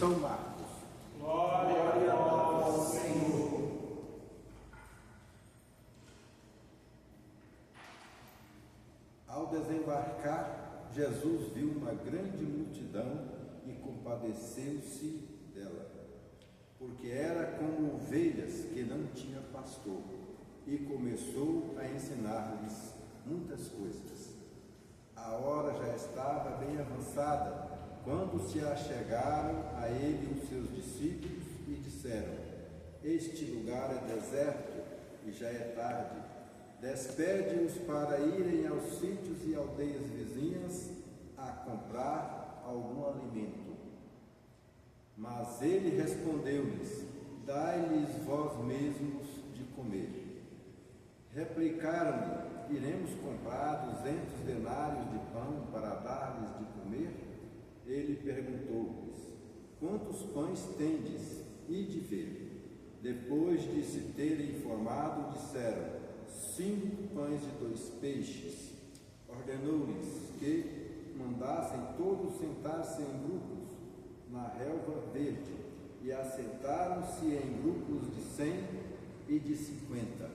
São Marcos. Glória a vós, Senhor. Ao desembarcar, Jesus viu uma grande multidão e compadeceu-se dela, porque era como ovelhas que não tinha pastor, e começou a ensinar-lhes muitas coisas. A hora já estava bem avançada, quando se achegaram a ele os seus discípulos e disseram: este lugar é deserto e já é tarde. Despede-os para irem aos sítios e aldeias vizinhas a comprar algum alimento. Mas ele respondeu-lhes: dai-lhes vós mesmos de comer. Replicaram-lhe: iremos comprar 200 denários de pão para dar-lhes de comer? Ele perguntou-lhes: quantos pães tendes? Ide ver. Depois de se terem informado, disseram: 5 pães e 2 peixes. Ordenou-lhes que mandassem todos sentar-se em grupos na relva verde, e assentaram-se em grupos de 100 e de 50.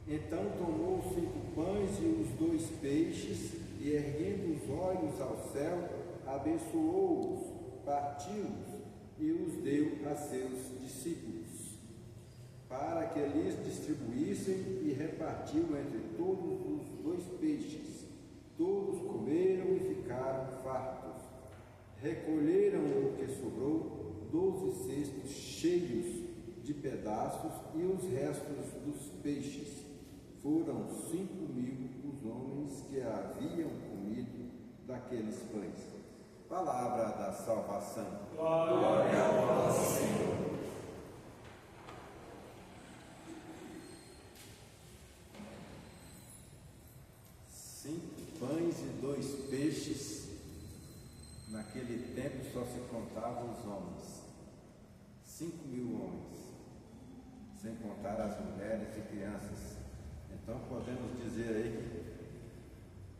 Então tomou os 5 pães e os 2 peixes, e erguendo os olhos ao céu, abençoou-os, partiu-os e os deu a seus discípulos, para que lhes distribuíssem, e repartiu entre todos os 2 peixes. Todos comeram e ficaram fartos. Recolheram o que sobrou, 12 cestos cheios de pedaços, e os restos dos peixes. Foram 5.000 os homens que haviam comido daqueles pães. Palavra da salvação. Glória a vós, Senhor. Pães e 2 peixes. Naquele tempo só se contavam os homens, 5.000 homens, sem contar as mulheres e crianças. Então podemos dizer aí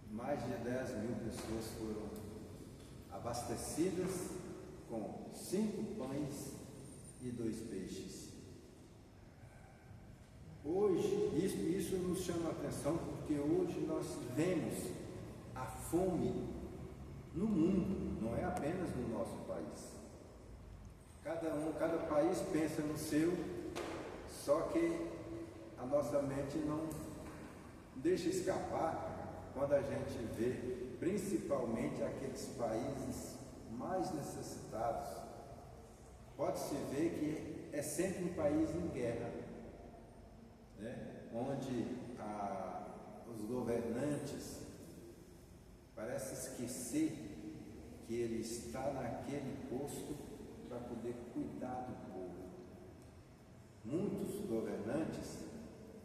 que mais de 10.000 pessoas foram abastecidas com 5 pães e 2 peixes. Hoje, isso nos chama a atenção, porque hoje nós vemos a fome no mundo, não é apenas no nosso país. Cada país pensa no seu, só que a nossa mente não deixa escapar quando a gente vê, principalmente aqueles países mais necessitados. Pode-se ver que é sempre um país em guerra, né? Onde os governantes parecem esquecer que ele está naquele posto para poder cuidar do povo. Muitos governantes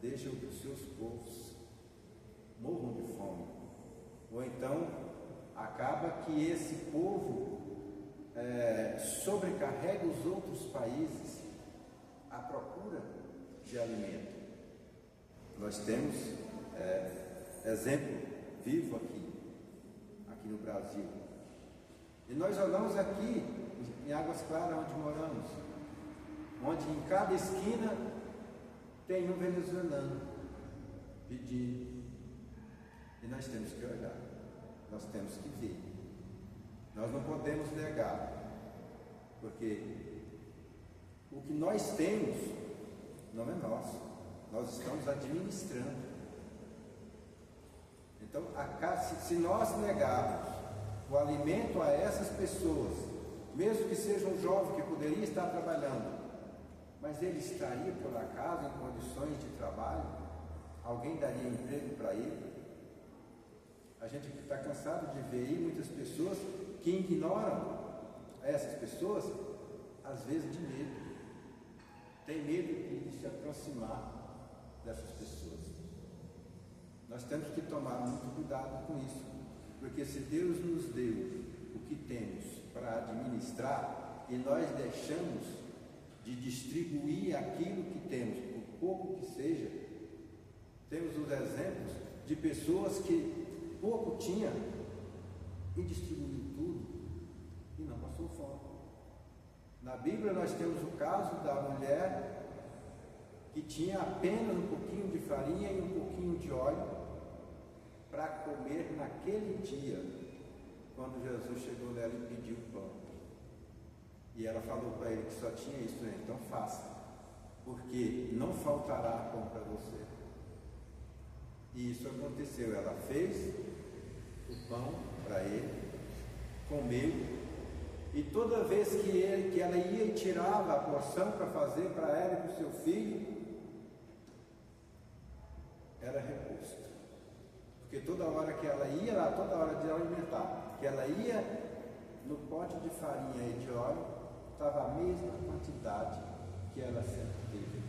deixam que os seus povos morram de fome, ou então acaba que esse povo sobrecarrega os outros países à procura de alimento. Nós temos exemplo vivo aqui no Brasil, e nós olhamos aqui em Águas Claras, onde moramos, onde em cada esquina tem um venezuelano pedindo, e nós temos que olhar, nós temos que ver, nós não podemos negar, porque o que nós temos não é nosso, nós estamos administrando. Então, se nós negarmos o alimento a essas pessoas, mesmo que seja um jovem que poderia estar trabalhando, mas ele estaria por acaso em condições de trabalho, alguém daria emprego para ele? A gente está cansado de ver aí muitas pessoas que ignoram essas pessoas, às vezes de medo, tem medo de se aproximar dessas pessoas. Nós temos que tomar muito cuidado com isso, porque se Deus nos deu o que temos para administrar e nós deixamos de distribuir aquilo que temos, por pouco que seja, temos os exemplos de pessoas que pouco tinham e distribuiu tudo e não passou fome. Na Bíblia nós temos o caso da mulher que tinha apenas um pouquinho de farinha e um pouquinho de óleo para comer naquele dia, quando Jesus chegou nela e pediu pão. E ela falou para ele que só tinha isso, né? Então faça, porque não faltará pão para você. E isso aconteceu, ela fez o pão para ele, comeu, e toda vez que ela ia e tirava a porção para fazer para ela e para o seu filho, era reposto. Porque toda hora que ela ia lá, toda hora de alimentar, que ela ia no pote de farinha e de óleo, estava a mesma quantidade que ela sempre teve.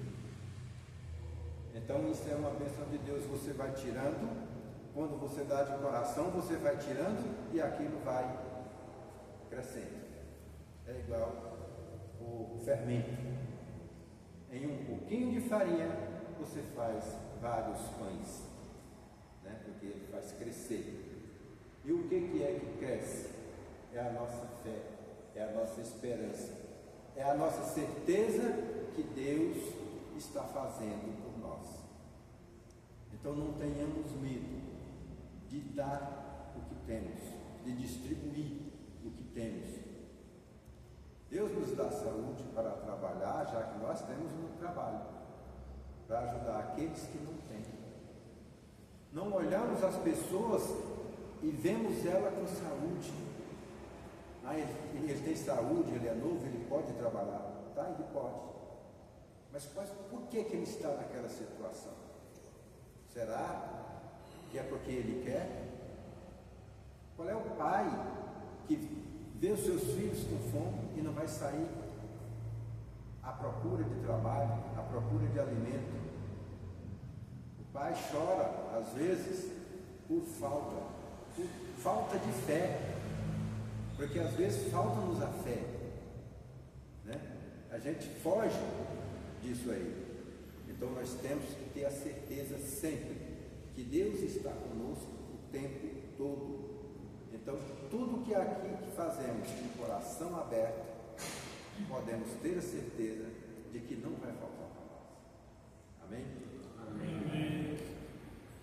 Então isso é uma bênção de Deus, você vai tirando, quando você dá de coração, você vai tirando e aquilo vai crescendo. É igual o fermento. Em um pouquinho de farinha você faz vários pães, né? Porque ele faz crescer. E o que é que cresce? É a nossa fé, é a nossa esperança, é a nossa certeza que Deus está fazendo por nós. Então não tenhamos medo de dar o que temos, de distribuir o que temos. Deus nos dá saúde para trabalhar, já que nós temos um trabalho, para ajudar aqueles que não têm. Não olhamos as pessoas e vemos ela com saúde. Ele tem saúde, ele é novo, ele pode trabalhar. Tá, ele pode. Mas por que ele está naquela situação? Será que é porque ele quer? Qual é o pai que vê os seus filhos com fome e não vai sair à procura de trabalho, à procura de alimento? O pai chora, às vezes, por falta de fé, porque às vezes falta-nos a fé, né? A gente foge disso aí. Então nós temos que ter a certeza sempre que Deus está conosco o tempo todo. Então tudo que aqui que fazemos com o coração aberto, podemos ter a certeza de que não vai faltar para nós. Amém? Amém.